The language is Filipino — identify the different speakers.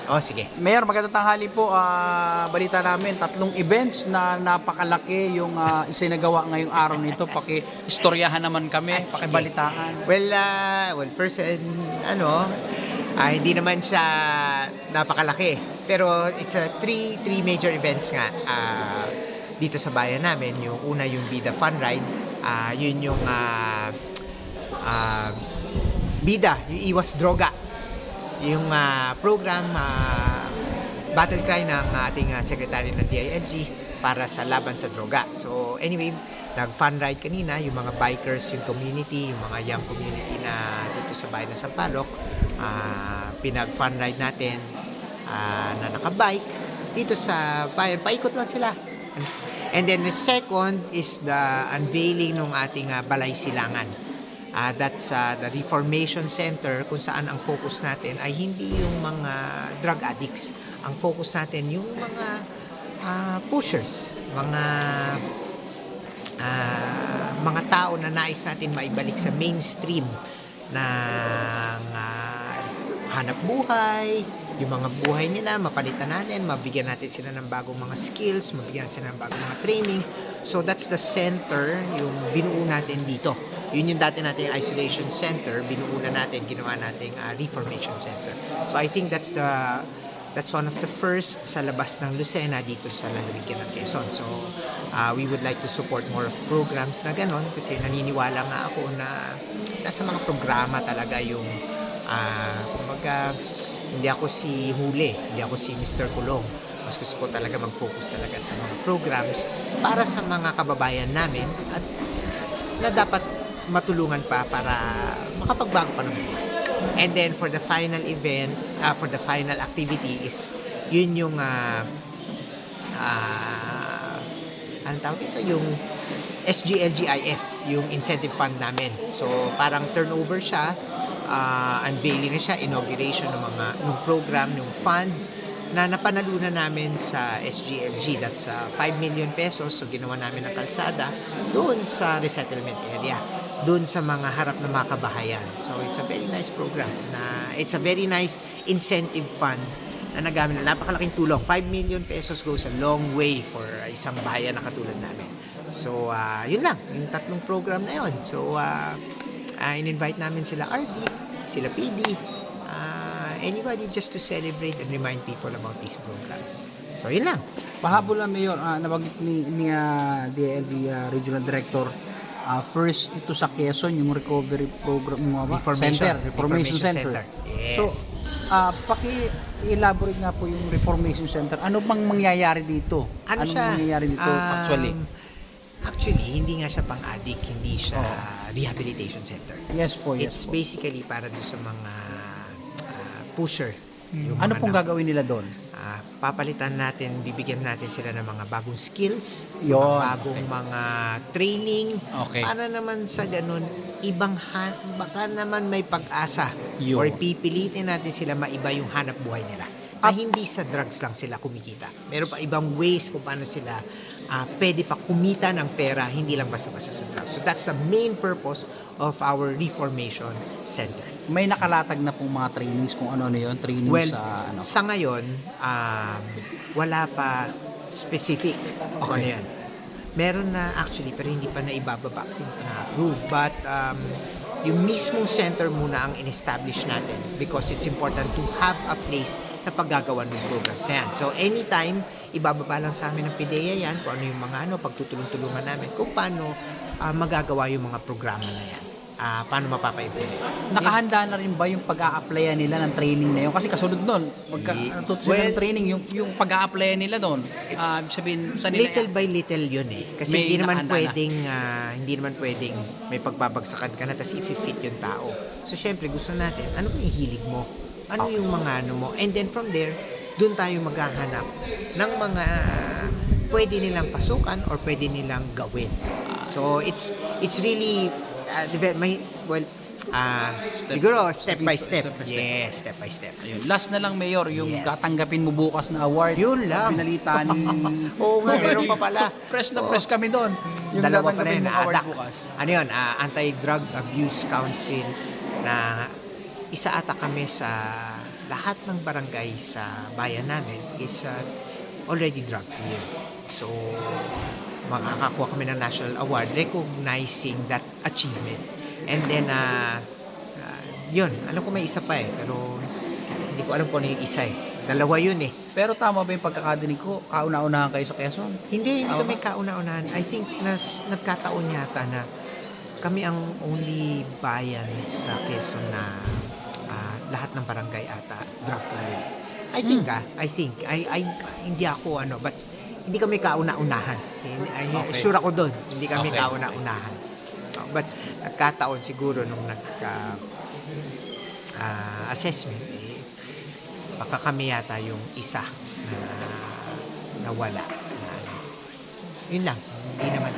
Speaker 1: Oh, sige.
Speaker 2: Mayor, magandang tanghali po. Balita namin, 3 events na napakalaki yung isinagawa ngayong araw nito. Paki-istoryahan naman kami,
Speaker 1: Sige.
Speaker 2: pakibalitaan.
Speaker 1: Well, first, hindi naman siya napakalaki. Pero it's three major events nga dito sa bayan namin. Yung una, yung Bida Fun Ride. Yun yung Bida, yung Iwas Droga. Yung program, battle cry ng ating secretary ng DILG para sa laban sa droga. So anyway, nag-fun ride kanina, yung mga bikers, yung community, yung mga young community na dito sa bayan ng Sampaloc, pinag-fun ride natin na nakabike dito sa bayan. Paikot lang sila. And then the second is the unveiling ng ating Balay Silangan. That's the Reformation Center, kung saan ang focus natin ay hindi yung mga drug addicts. Ang focus natin yung mga pushers, mga tao na nais natin maibalik sa mainstream ng hanap buhay, yung mga buhay nila, mapalitan natin, mabigyan natin sila ng bagong mga skills, mabigyan natin sila ng bagong mga training. So that's the center, yung binuo natin dito. Yun yung dati nating isolation center, binuo na natin, ginawa nating reformation center. So I think that's one of the first sa labas ng Lucena dito sa lalawigan ng Quezon. So we would like to support more programs na ganon kasi naniniwala nga ako na nasa mga programa talaga yung kumbaga, hindi ako si Huli, hindi ako si Mr. Kulong. Mas gusto ko talaga mag-focus talaga sa mga programs para sa mga kababayan namin at na dapat matulungan pa para makapagbago pa ng buhay. And then for the final event, for the final activity is yun yung anong tawag ito? Yung SGLGIF, yung incentive fund namin. So parang turnover siya, unveiling na siya, inauguration ng program, ng fund na napanalunan namin sa SGLG. That's 5 million pesos. So ginawa namin ng kalsada doon sa resettlement area, doon sa mga harap na mga kabahayan. So it's a very nice program, it's a very nice incentive fund na nagamit na napakalaking tulong. 5 million pesos goes a long way for isang bayan na katulad namin. So yun lang, yung 3 program na yun. So in-invite namin sila RD, sila PD, anybody just to celebrate and remind people about these programs. So yun lang.
Speaker 2: Pahabol lang, Mayor, nabanggit ni DILG Regional Director, first ito sa Quezon, yung recovery program, Reformation Center.
Speaker 1: Yes.
Speaker 2: So, paki-elaborate nga po yung Reformation Center. Ano bang mangyayari dito? Anong mangyayari dito actually?
Speaker 1: Actually, hindi nga siya pang-addict, hindi siya rehabilitation center.
Speaker 2: Yes po, yes
Speaker 1: It's
Speaker 2: po.
Speaker 1: basically para doon sa mga pusher. Yung
Speaker 2: Ano
Speaker 1: mga
Speaker 2: pong gagawin nila doon?
Speaker 1: Papalitan natin, bibigyan natin sila ng mga bagong skills,
Speaker 2: Yun.
Speaker 1: mga bagong mga training,
Speaker 2: Okay.
Speaker 1: para naman sa ganun, baka naman may pag-asa
Speaker 2: Yun.
Speaker 1: or pipilitin natin sila maiba yung hanap buhay nila. Na hindi sa drugs lang sila kumikita. Meron pa ibang ways kung paano sila pwede pa kumita ng pera, hindi lang basta-basta sa drugs. So that's the main purpose of our Reformation Center.
Speaker 2: May nakalatag na pong mga trainings kung ano-ano yun? Training
Speaker 1: Well,
Speaker 2: sa ano?
Speaker 1: sa ngayon, wala pa specific kung ano yan. Meron na actually, pero hindi pa na ibababa kasi hindi pa na-approve. But yung mismong center muna ang in-establish natin because it's important to have a place na paggagawa ng programs na yan. So anytime, ibababa lang sa amin ng PIDEA yan kung ano yung mga pagtutulong-tulungan namin kung paano magagawa yung mga programa na yan. Paano mapapa-implement.
Speaker 2: Nakahanda na rin ba yung pag-a-applyan nila ng training na yun? Kasi kasunod nun, natuto sila ng training, yung pag-a-applyan nila doon, sabihin, sa nila,
Speaker 1: Little by little yun eh. Kasi
Speaker 2: May
Speaker 1: hindi naman
Speaker 2: nakahanda
Speaker 1: pwedeng may pagbabagsakan ka na tapos i-fit yung tao. So syempre gusto natin, ano yung hilig mo? Ano yung mga ano mo? And then from there, doon tayo maghahanap ng mga pwede nilang pasukan or pwede nilang gawin. So it's really siguro step by step. Yes, step by step.
Speaker 2: Ayun. Last na lang, Mayor, yung
Speaker 1: Yes.
Speaker 2: tatanggapin mo bukas na award.
Speaker 1: Yun lang.
Speaker 2: Pinalita ni...
Speaker 1: Oo nga, meron pa pala.
Speaker 2: Fresh na
Speaker 1: Oo.
Speaker 2: fresh kami doon. Yung
Speaker 1: Dalawa pa
Speaker 2: tatanggapin
Speaker 1: rin,
Speaker 2: mo award
Speaker 1: ADAC.
Speaker 2: bukas.
Speaker 1: Ano yun? Anti-Drug Abuse Council na isa ata kami sa lahat ng barangay sa bayan namin is already drug clear. So, makakakuha kami ng national award recognizing that achievement. And then, yun, alam ko may isa pa pero hindi ko alam kung ano yung isa Dalawa yun
Speaker 2: Pero tama ba yung pagkakadinig ko, kauna-unahan kayo sa Quezon?
Speaker 1: Hindi
Speaker 2: Tama
Speaker 1: kami kauna-unahan. I think nagkataon yata na kami ang only bayan sa Quezon na lahat ng barangay ata drug clear. I think, hindi ako but hindi kami kauna-unahan.
Speaker 2: Okay.
Speaker 1: Sure ako doon, hindi kami
Speaker 2: Okay.
Speaker 1: kauna-unahan. But nagkataon siguro nung assessment, baka kami yata yung isa na nawala. Yun lang, hindi naman